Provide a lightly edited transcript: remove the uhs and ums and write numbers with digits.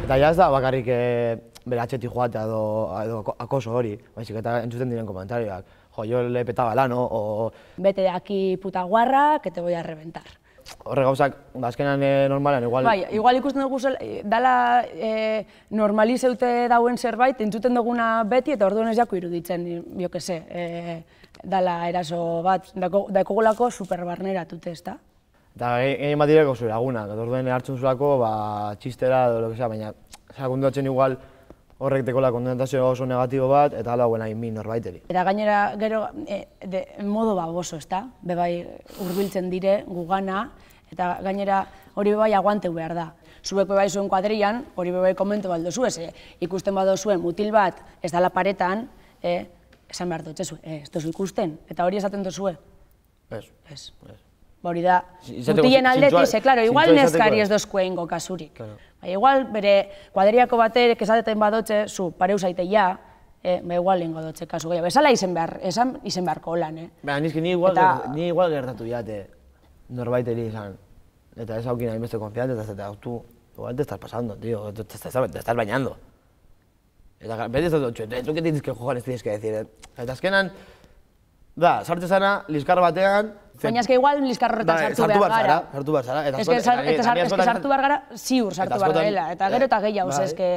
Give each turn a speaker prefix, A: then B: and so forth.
A: Eta ja ez da bakarrik bere atxetik joatea edo akoso hori, baizik eta entzuten diren komentarioak. Jo, yo le petaba el ano, o...
B: Vete de aquí puta guarra, que te voy a reventar.
A: Horre gauzak, azkenan normalan, igual...
B: Bai, igual ikusten dugu dala normalizeute dauen zerbait, entzuten duguna beti, eta orduan ez jako iruditzen, jo que se, dala eraso bat, daukogulako superbarneratute, ez da?
A: Eta gehien bat direko zure lagunak, eta orduan hartzen zuzulako, txistera edo lo que sea, baina sakundatzen igual horrek tekola kondenatazio oso negatibo bat, eta hala hauen hain norbaiteri. Eta
B: gainera, gero, modo baboso, ez da? Bebai hurbiltzen dire, gugana, eta gainera hori bebai aguanteu behar da. Zuek bebai zuen kuadrian, hori bebai komento baldo zuez, ikusten bado zuen mutil bat, ez dala paretan, esan behar dut, ez duzu ikusten, eta hori esaten duzue? Ez. Hori da, mutilen aldetik, klaro, igual neskari ez dozkue ingo kasurik. Igual bere kuadriako batek esaten badotxe, zu, pareu zaite ja, igual ingo dotxe kasu gehiago. Esala izen beharko lan,
A: Ni igual gertatu jate norbaiteri izan, eta ez haukin hainbeste konfianza, eta tu, igual te estás pasando, tío, te estás bañando. Eta beti ez dut, ¿tú qué tienes que jugar, tienes que decir? Eta azkenan, sartze zara, liskar batean...
B: Baina ezke igual liskar horretan sartu behar gara.
A: Sartu behar zara.
B: Ez que sartu behar gara, ziur sartu behar dela, eta gero eta gehiago, ez que...